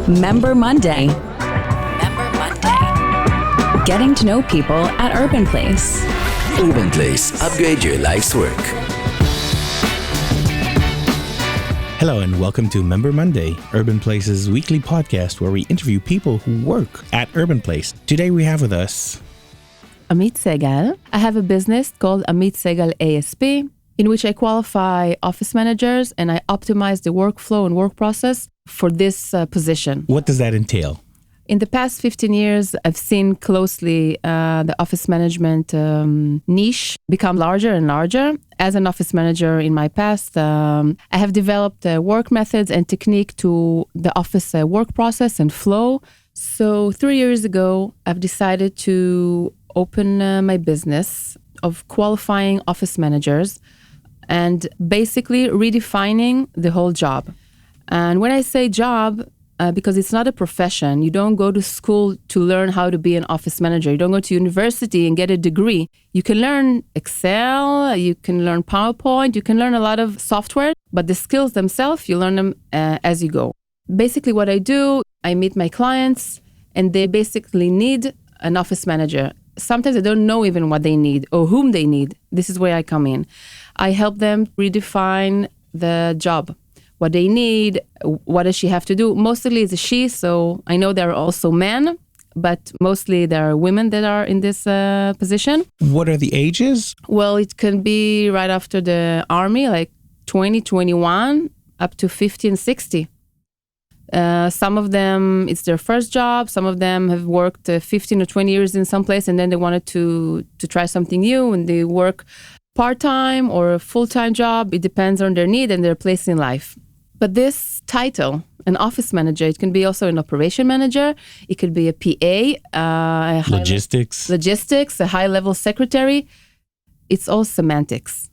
Member Monday. Member Monday. Getting to know people at Urban Place. Urban Place. Upgrade your life's work. Hello and welcome to Member Monday, Urban Place's weekly podcast where we interview people who work at Urban Place. Today we have with us Amit Segal. I have a business called Amit Segal ASP, in which I qualify office managers and I optimize the workflow and work process for this position. What does that entail? In the past 15 years, I've seen closely the office management niche become larger and larger. As an office manager in my past, I have developed work methods and technique to the office work process and flow. So 3 years ago, I've decided to open my business of qualifying office managers and basically redefining the whole job. And when I say job, because it's not a profession, you don't go to school to learn how to be an office manager. You don't go to university and get a degree. You can learn Excel, you can learn PowerPoint, you can learn a lot of software, but the skills themselves, you learn them as you go. Basically what I do, I meet my clients and they basically need an office manager. Sometimes I don't know even what they need or whom they need. This is where I come in. I help them redefine the job, what they need, what does she have to do. Mostly it's a she, so I know there are also men, but mostly there are women that are in this position. What are the ages? Well, it can be right after the army, like 20, 21, up to 50 and 60. Some of them, it's their first job. Some of them have worked 15 or 20 years in some place and then they wanted to try something new and they work part-time or a full-time job. It depends on their need and their place in life. But this title, an office manager, it can be also an operation manager. It could be a PA, logistics, a high-level secretary. It's all semantics.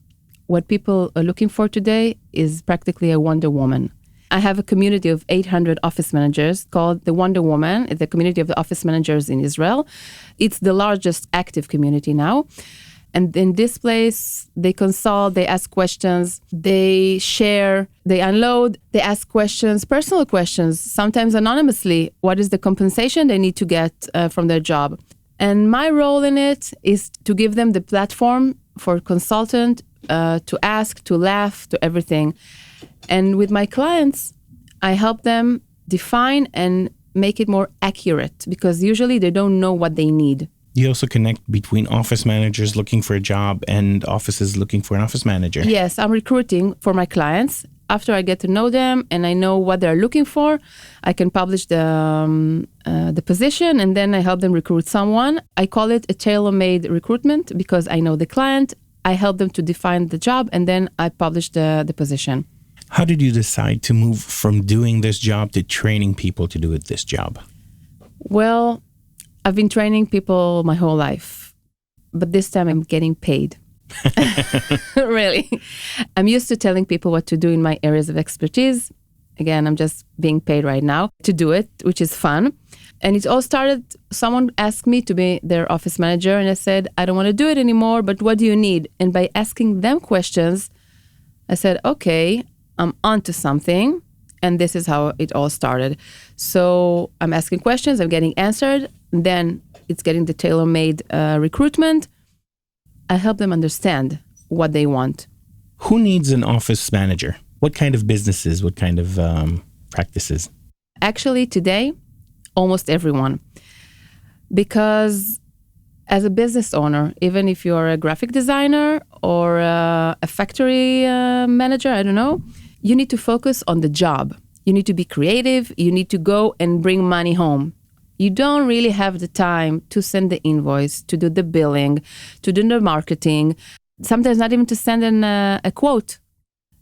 What people are looking for today is practically a Wonder Woman. I have a community of 800 office managers called the Wonder Woman, the community of the office managers in Israel. It's the largest active community now. And in this place, they consult, they ask questions, they share, they unload, they ask questions, personal questions, sometimes anonymously. What is the compensation they need to get from their job? And my role in it is to give them the platform for a consultant to ask, to laugh, to everything. And with my clients, I help them define and make it more accurate because usually they don't know what they need. You also connect between office managers looking for a job and offices looking for an office manager. Yes, I'm recruiting for my clients. After I get to know them and I know what they're looking for, I can publish the position and then I help them recruit someone. I call it a tailor-made recruitment because I know the client. I help them to define the job and then I publish the position. How did you decide to move from doing this job to training people to do this job? Well, I've been training people my whole life, but this time I'm getting paid. Really. I'm used to telling people what to do in my areas of expertise. Again, I'm just being paid right now to do it, which is fun. And it all started, someone asked me to be their office manager and I said, I don't want to do it anymore, but what do you need? And by asking them questions, I said, okay, I'm onto something. And this is how it all started. So I'm asking questions, I'm getting answered. Then it's getting the tailor-made recruitment. I help them understand what they want. Who needs an office manager? What kind of businesses? What kind of practices? Actually, today, almost everyone. Because as a business owner, even if you're a graphic designer or a factory manager, I don't know, you need to focus on the job. You need to be creative. You need to go and bring money home. You don't really have the time to send the invoice, to do the billing, to do the marketing, sometimes not even to send a quote.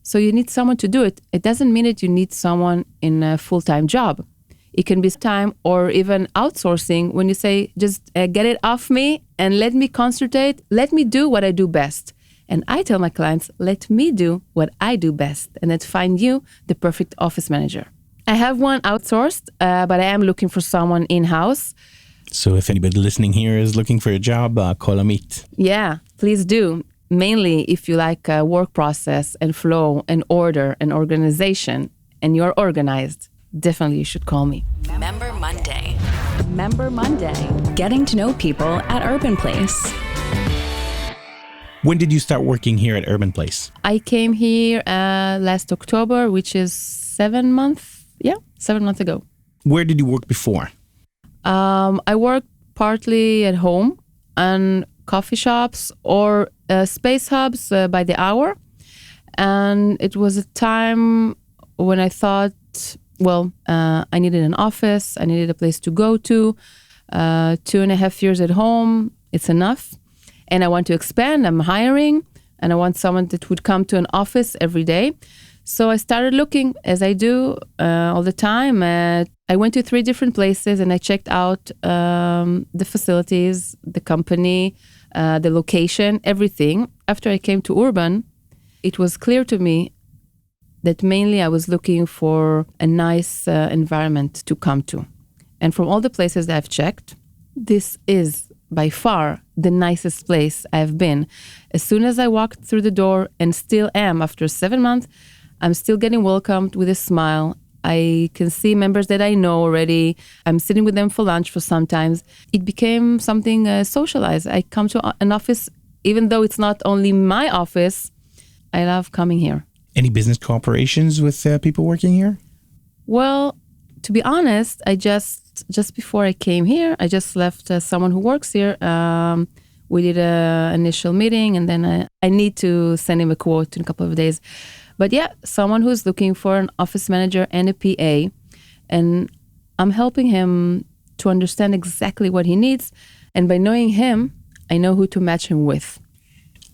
So you need someone to do it. It doesn't mean that you need someone in a full-time job. It can be time or even outsourcing when you say, just get it off me and let me concentrate. Let me do what I do best. And I tell my clients, let me do what I do best and then find you the perfect office manager. I have one outsourced, but I am looking for someone in-house. So if anybody listening here is looking for a job, call Amit. Yeah, please do. Mainly if you like work process and flow and order and organization and you're organized. definitely you should call me. Member Monday. Member Monday. Getting to know people at Urban Place. When did you start working here at Urban Place? I came here last October, which is 7 months. Yeah, 7 months ago. Where did you work before? I worked partly at home and coffee shops or space hubs by the hour. And it was a time when I thought, well, I needed an office. I needed a place to go to. 2.5 years at home, it's enough. And I want to expand. I'm hiring, and I want someone that would come to an office every day. So I started looking, as I do all the time. I went to 3 different places, and I checked out the facilities, the company, the location, everything. After I came to Urban, it was clear to me that mainly I was looking for a nice environment to come to. And from all the places that I've checked, this is by far the nicest place I've been. As soon as I walked through the door, and still am after 7 months, I'm still getting welcomed with a smile. I can see members that I know already. I'm sitting with them for lunch for sometimes. It became something socialized. I come to an office, even though it's not only my office, I love coming here. Any business cooperations with people working here? Well, to be honest, I just before I came here, I just left someone who works here. We did an initial meeting, and then I need to send him a quote in a couple of days. But yeah, someone who's looking for an office manager and a PA, and I'm helping him to understand exactly what he needs. And by knowing him, I know who to match him with.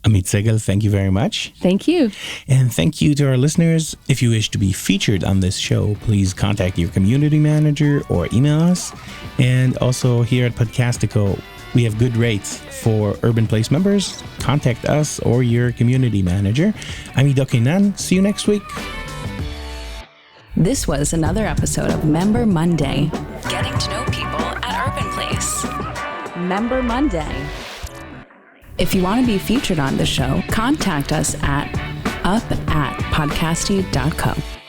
Amit Segal, thank you very much. Thank you. And thank you to our listeners. If you wish to be featured on this show, please contact your community manager or email us. And also here at Podcastico, we have good rates for Urban Place members. Contact us or your community manager. I'm Ido Kainan. See you next week. This was another episode of Member Monday. Getting to know people at Urban Place. Member Monday. If you want to be featured on the show, contact us at up@podcasty.co.